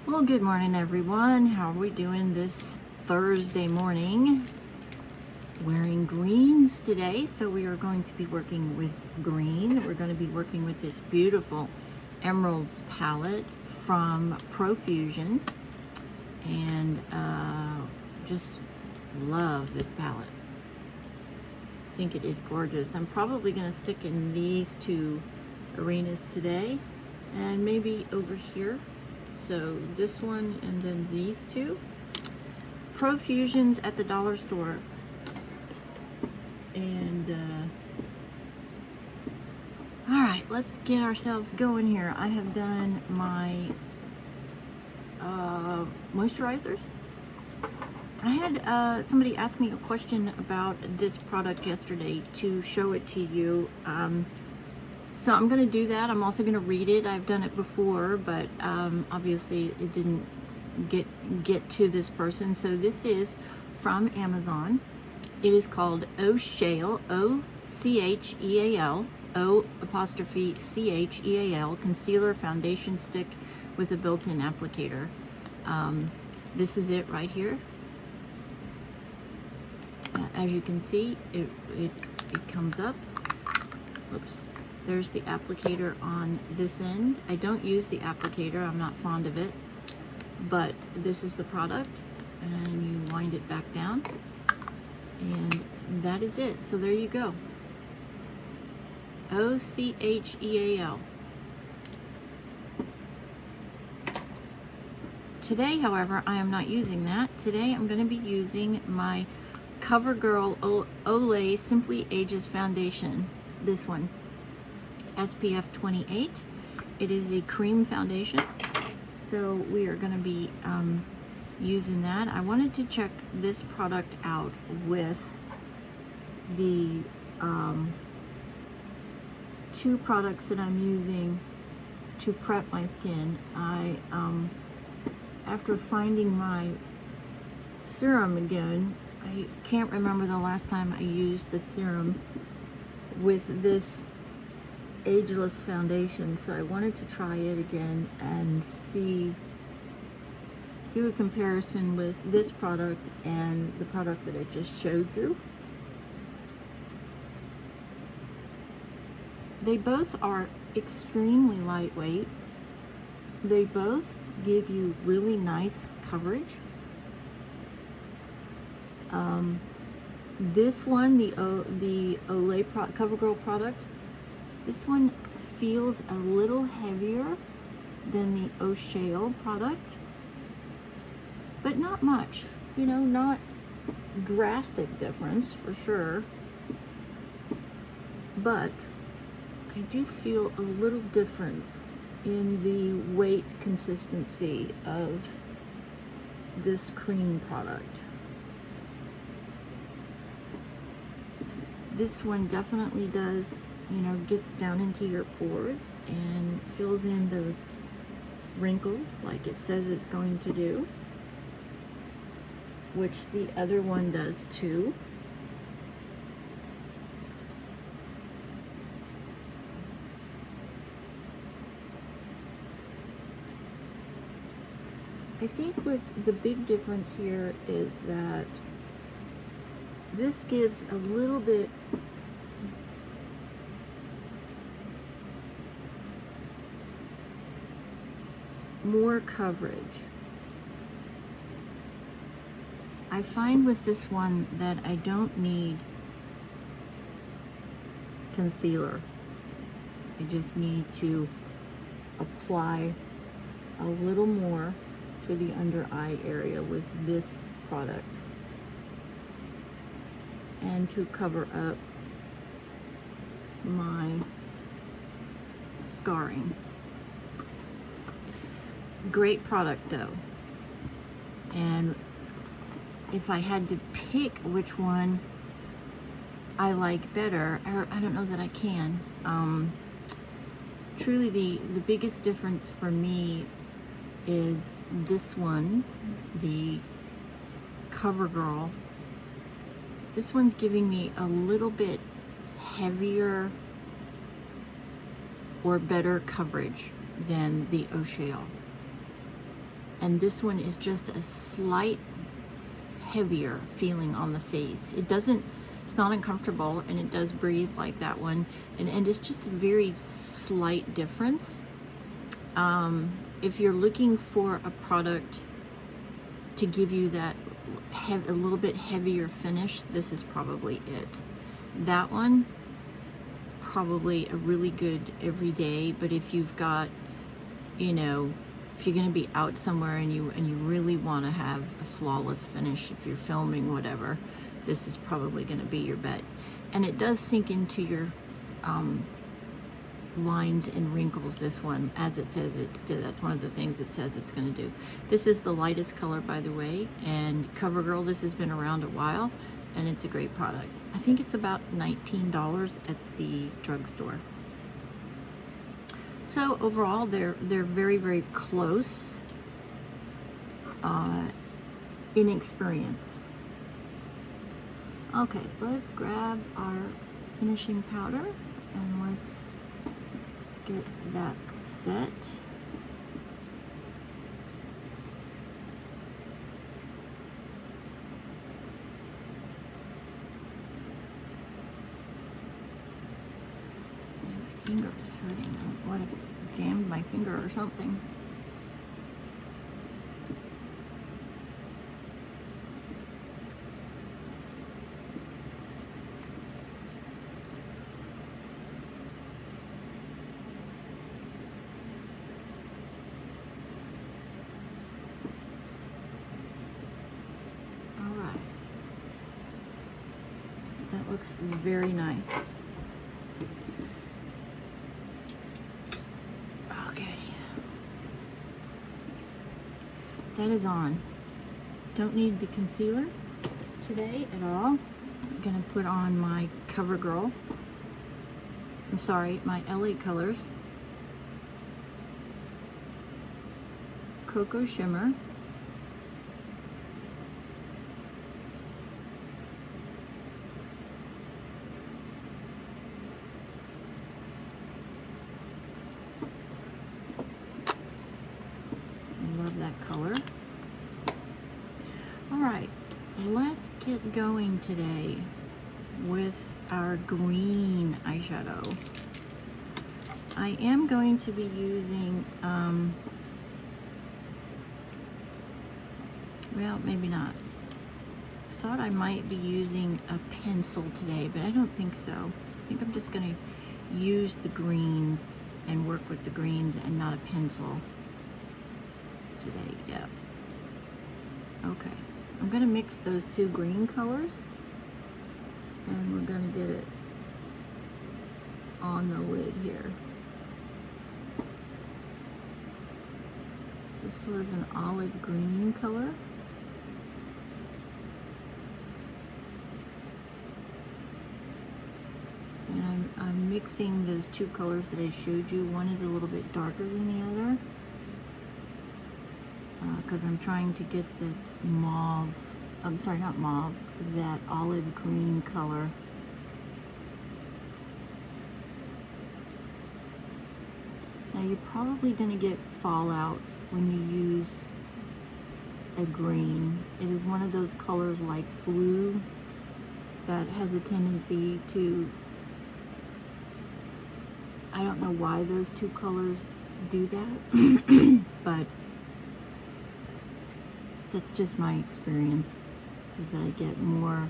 Well, good morning, everyone. How are we doing this Thursday morning? Wearing greens today, so we are going to be working with green. We're going to be working with this beautiful Emeralds palette from Profusion, and just love this palette. I think it is gorgeous. I'm probably going to stick in these two arenas today, and maybe over here. So this one and then these two. Profusion's at the dollar store. And all right, let's get ourselves going here. I have done my moisturizers. I had somebody ask me a question about this product yesterday to show it to you. So I'm going to do that. I'm also going to read it. I've done it before, but obviously it didn't get to this person. So this is from Amazon. It is called O'Cheal, O-C-H-E-A-L, O''C-H-E-A-L, Concealer Foundation Stick with a built-in applicator. This is it right here. As you can see, it comes up. Oops. There's the applicator on this end. I don't use the applicator, I'm not fond of it, but this is the product, and you wind it back down, and that is it. So there you go. O-C-H-E-A-L. Today, however, I am not using that. Today I'm going to be using my CoverGirl Olay Simply Ages Foundation. This one. SPF 28. It is a cream foundation, so we are going to be using that. I wanted to check this product out with the two products that I'm using to prep my skin. I after finding my serum again, I can't remember the last time I used the serum with this ageless foundation, so I wanted to try it again and do a comparison with this product and the product that I just showed you. They both are extremely lightweight. They both give you really nice coverage. This one, the Olay CoverGirl product, this one feels a little heavier than the O'Cheal product, but not much, you know, not drastic difference for sure, but I do feel a little difference in the weight consistency of this cream product. This one definitely does, you know, gets down into your pores and fills in those wrinkles like it says it's going to do, which the other one does too. I think with the big difference here is that this gives a little bit more coverage. I find with this one that I don't need concealer. I just need to apply a little more to the under eye area with this product and to cover up my scarring. Great product though, and if I had to pick which one I like better, or I don't know that I can, truly the biggest difference for me is this one, the CoverGirl. This one's giving me a little bit heavier or better coverage than the O'Cheal. and this one is just a slight heavier feeling on the face. It's not uncomfortable, and it does breathe like that one, and it's just a very slight difference. If you're looking for a product to give you that a little bit heavier finish, this is probably it. That one, probably a really good everyday, but if you've got, you know, if you're going to be out somewhere and you really want to have a flawless finish, if you're filming, whatever, this is probably going to be your bet. And it does sink into your lines and wrinkles, this one, as it says it's do. That's one of the things it says it's going to do. This is the lightest color, by the way, and CoverGirl, this has been around a while, and it's a great product. I think it's about $19 at the drugstore. So overall, they're very, very close in experience. Okay, let's grab our finishing powder and let's get that set. My finger is hurting. What, I jammed my finger or something. That looks very nice. Okay. That is on. Don't need the concealer today at all. I'm gonna put on my CoverGirl. I'm sorry, my LA Colors Cocoa Shimmer. Love that color. All right, let's get going today with our green eyeshadow. I am going to be using, well, maybe not. I thought I might be using a pencil today, but I don't think so. I think I'm just going to use the greens and work with the greens and not a pencil today. Yeah. Okay. I'm going to mix those two green colors, and we're going to get it on the lid here. This is sort of an olive green color. And I'm mixing those two colors that I showed you. One is a little bit darker than the other, because I'm trying to get the mauve, I'm sorry, not mauve, that olive green color. Now you're probably going to get fallout when you use a green. It is one of those colors like blue that has a tendency to, I don't know why those two colors do that, but that's just my experience, is that I get more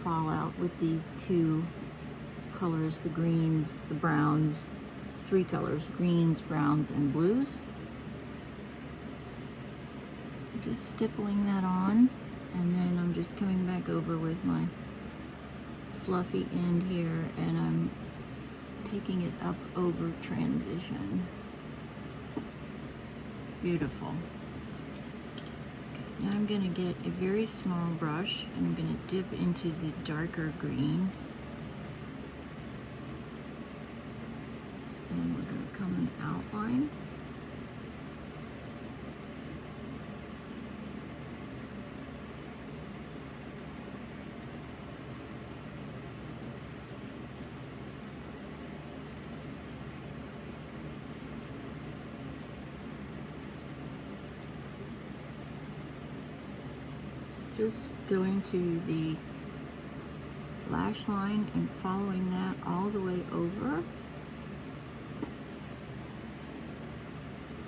fallout with these two colors, the greens, the browns, three colors, greens, browns, and blues. Just stippling that on, and then I'm just coming back over with my fluffy end here, and I'm taking it up over transition. Beautiful. Now I'm going to get a very small brush, and I'm going to dip into the darker green. And we're going to come and outline. just going to the lash line and following that all the way over.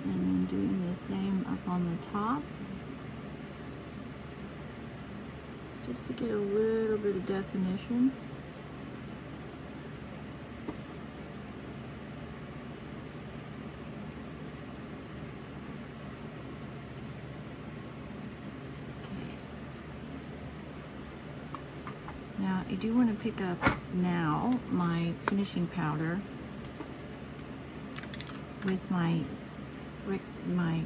And then doing the same up on the top. Just to get a little bit of definition. Now I do want to pick up now my finishing powder with my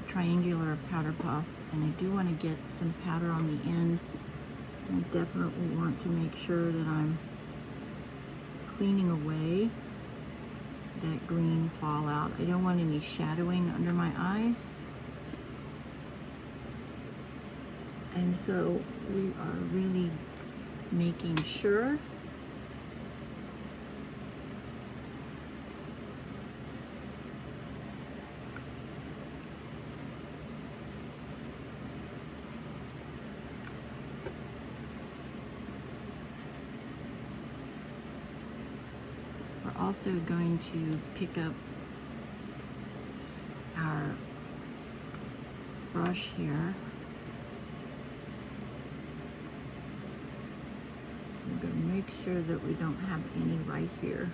triangular powder puff, and I do want to get some powder on the end. I definitely want to make sure that I'm cleaning away that green fallout. I don't want any shadowing under my eyes. And so we are really making sure we're also going to pick up our brush here. We're going to make sure that we don't have any right here.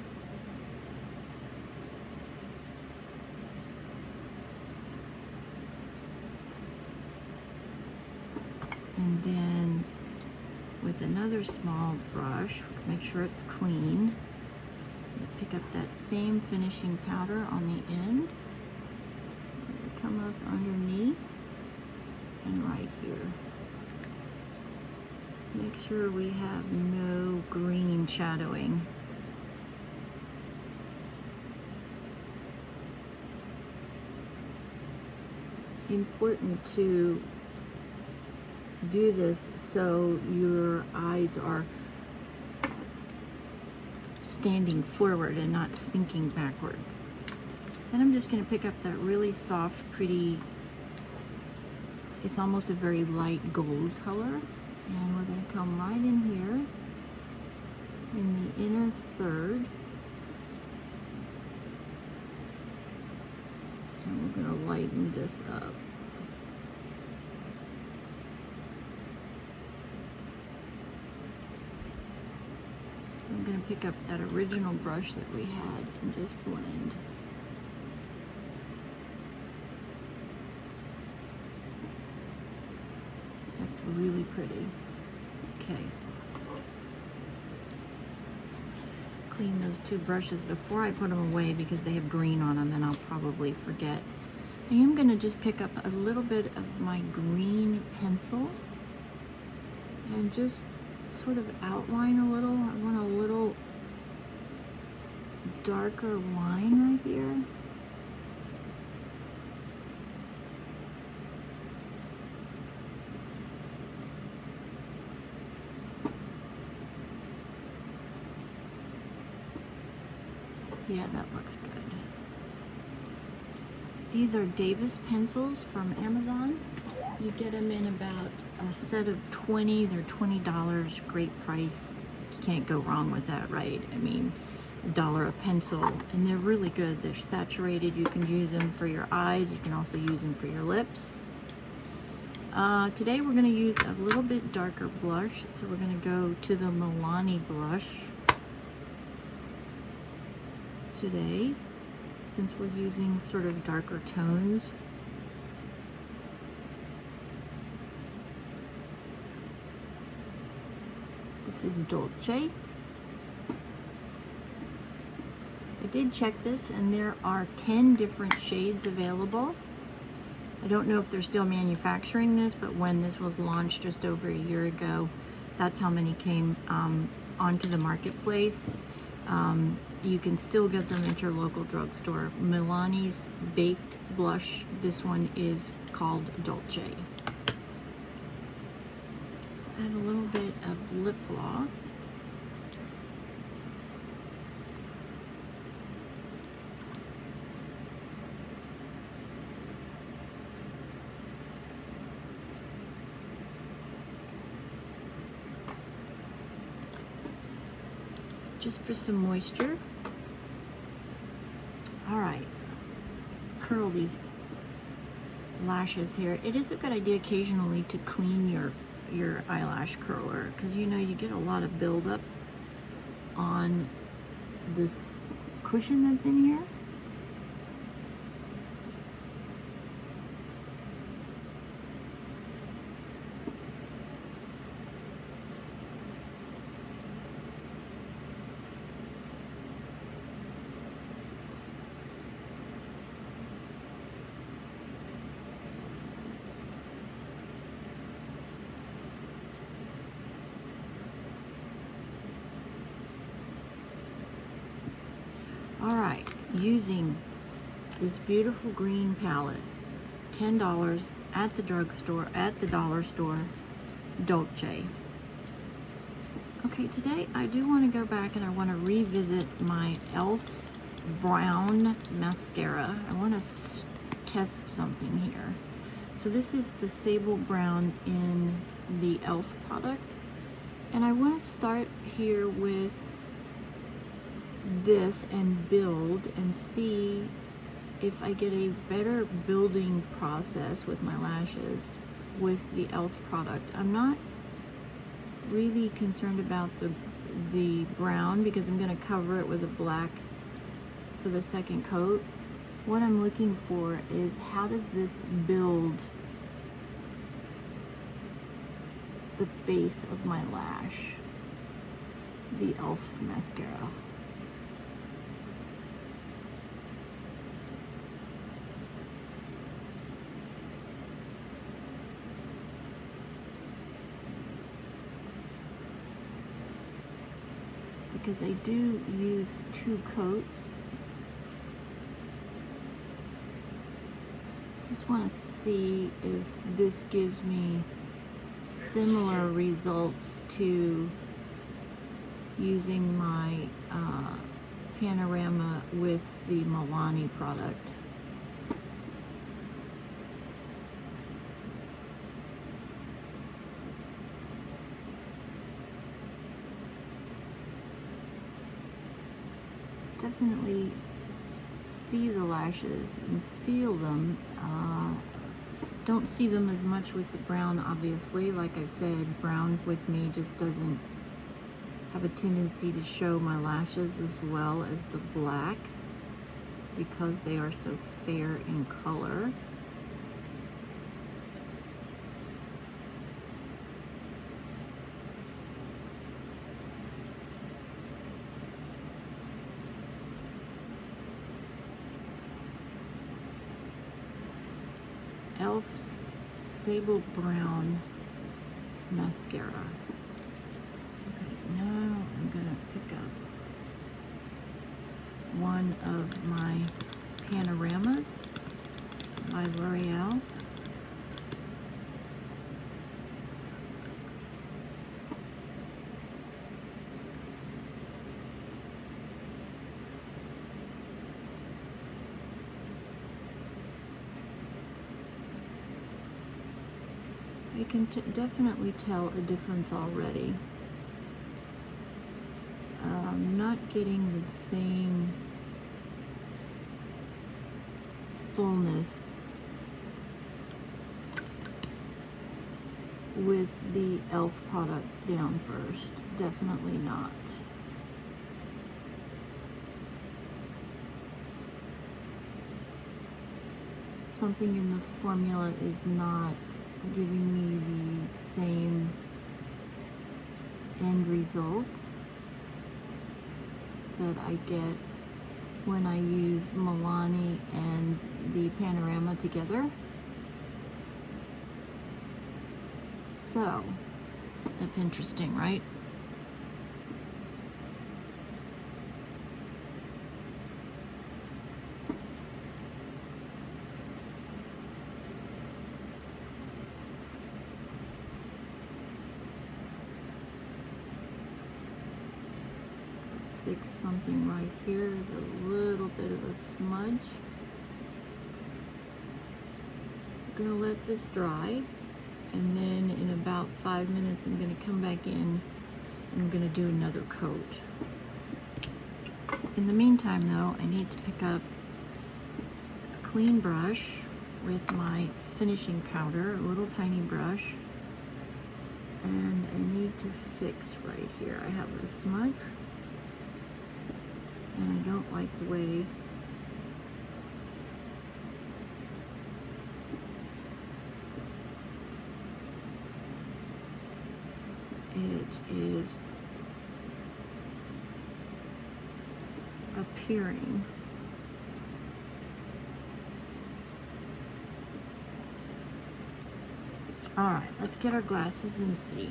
And then with another small brush, make sure it's clean. Pick up that same finishing powder on the end. Come up underneath and right here. Make sure we have no green shadowing. Important to do this so your eyes are standing forward and not sinking backward. Then I'm just going to pick up that really soft, pretty, it's almost a very light gold color. And we're going to come right in here in the inner third. And we're going to lighten this up. I'm going to pick up that original brush that we had and just blend. That's really pretty. Okay. Clean those two brushes before I put them away because they have green on them and I'll probably forget. I am going to just pick up a little bit of my green pencil and just sort of outline a little. I want a little darker line right here. Yeah, that looks good. These are Davis pencils from Amazon. You get them in about a set of 20. They're $20, great price. You can't go wrong with that, right? I mean, $1 a pencil, and they're really good. They're saturated. You can use them for your eyes. You can also use them for your lips. Today we're going to use a little bit darker blush, so we're going to go to the Milani blush today, since we're using sort of darker tones. This is Dolce. I did check this and there are 10 different shades available. I don't know if they're still manufacturing this, but when this was launched just over a year ago, that's how many came onto the marketplace. You can still get them at your local drugstore. Milani's Baked Blush. This one is called Dolce. Add a little bit of lip gloss. just for some moisture. All right, let's curl these lashes here. It is a good idea occasionally to clean your eyelash curler, because you know you get a lot of buildup on this cushion that's in here. All right, using this beautiful green palette, $10 at the drugstore, at the dollar store, Dolce. Okay, today I do want to go back and I want to revisit my e.l.f. brown mascara. I want to test something here. So this is the sable brown in the e.l.f. product, and I want to start here with this and build and see if I get a better building process with my lashes with the e.l.f. product. I'm not really concerned about the brown because I'm going to cover it with a black for the second coat. What I'm looking for is how does this build the base of my lash, the e.l.f. mascara. Because I do use 2 coats. Just want to see if this gives me similar results to using my Panorama with the Milani product. Definitely see the lashes and feel them. Don't see them as much with the brown, obviously. Like I said, brown with me just doesn't have a tendency to show my lashes as well as the black because they are so fair in color. e.l.f.'s Sable Brown mascara. Okay, now I'm gonna pick up one of my Panoramas by L'Oreal. You can definitely tell a difference already. I'm not getting the same fullness with the e.l.f. product down first. Definitely not. Something in the formula is not giving me the same end result that I get when I use Milani and the Panorama together. So, that's interesting, right? Fix something right here. There's a little bit of a smudge. I'm gonna let this dry, and then in about 5 minutes I'm gonna come back in and I'm gonna do another coat. In the meantime, though, I need to pick up a clean brush with my finishing powder, a little tiny brush, and I need to fix right here. I have a smudge, and I don't like the way it is appearing. All right, let's get our glasses and see.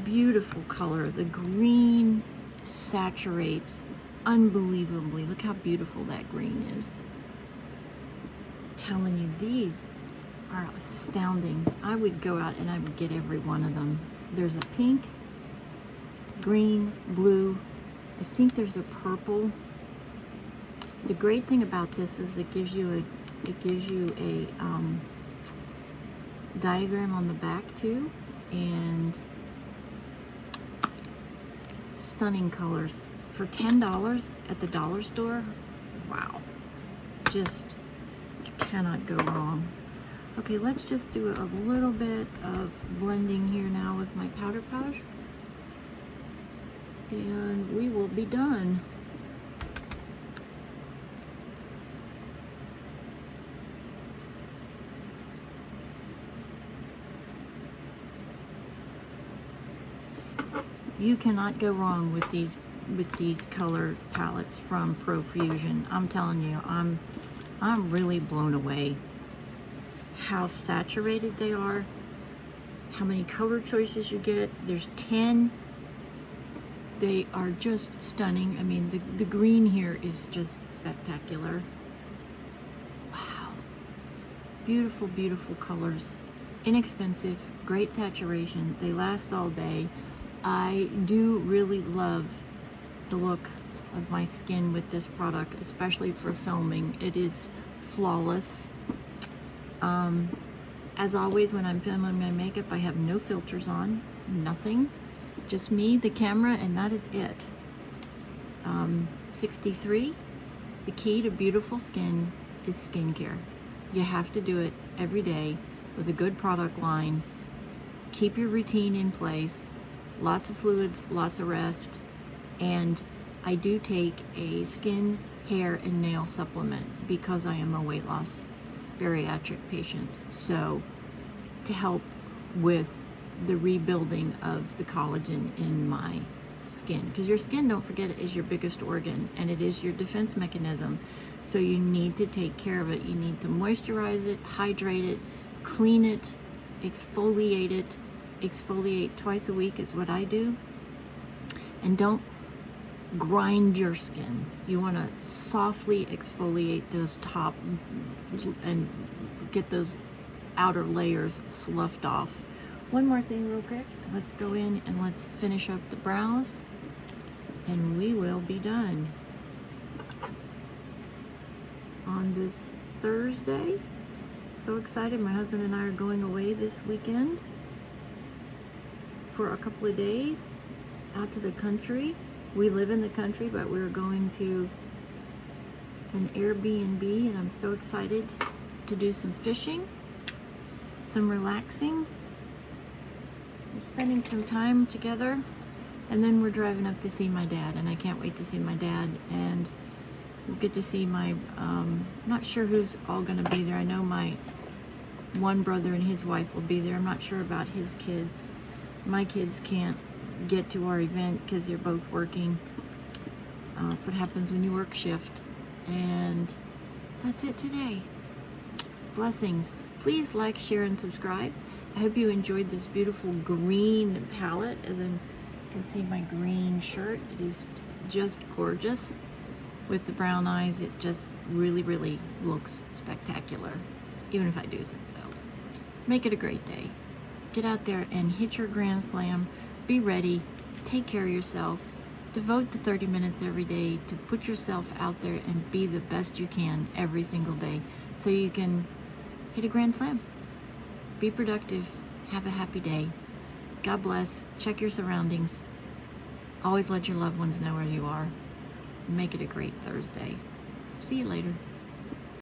Beautiful color. The green saturates unbelievably. Look how beautiful that green is. Telling you, these are astounding. I would go out and I would get every one of them. There's a pink, green, blue. I think there's a purple. The great thing about this is it gives you a diagram on the back too, and stunning colors for $10 at the dollar store. Wow, just cannot go wrong. Okay, let's just do a little bit of blending here now with my powder brush, and we will be done. You cannot go wrong with these color palettes from Profusion. I'm telling you, I'm really blown away how saturated they are, how many color choices you get. There's 10. They are just stunning. I mean, the green here is just spectacular. Wow. Beautiful, beautiful colors. Inexpensive, great saturation. They last all day. I do really love the look of my skin with this product, especially for filming. It is flawless. As always, when I'm filming my makeup, I have no filters on, nothing. Just me, the camera, and that is it. 63, the key to beautiful skin is skincare. You have to do it every day with a good product line. Keep your routine in place. Lots of fluids, lots of rest, and I do take a skin, hair, and nail supplement because I am a weight loss bariatric patient. So to help with the rebuilding of the collagen in my skin, because your skin, don't forget, is your biggest organ and it is your defense mechanism. So you need to take care of it. You need to moisturize it, hydrate it, clean it, exfoliate it. Exfoliate twice a week is what I do. And don't grind your skin. You want to softly exfoliate those top and get those outer layers sloughed off. One more thing real quick. Let's go in and let's finish up the brows and we will be done. On this Thursday, so excited. My husband and I are going away this weekend for a couple of days out to the country. We live in the country, but we're going to an Airbnb, and I'm so excited to do some fishing, some relaxing, some spending some time together, and then we're driving up to see my dad, and I can't wait to see my dad, and we'll get to see my, not sure who's all gonna be there. I know my one brother and his wife will be there. I'm not sure about his kids. My kids can't get to our event because they're both working. That's what happens when you work shift. And that's it today. Blessings. Please like, share, and subscribe. I hope you enjoyed this beautiful green palette. As you can see, my green shirt, it is just gorgeous. With the brown eyes, it just really, really looks spectacular, even if I do say so. Make it a great day. Get out there and hit your grand slam. Be ready. Take care of yourself. Devote the 30 minutes every day to put yourself out there and be the best you can every single day so you can hit a grand slam. Be productive. Have a happy day. God bless. Check your surroundings. Always let your loved ones know where you are. Make it a great Thursday. See you later.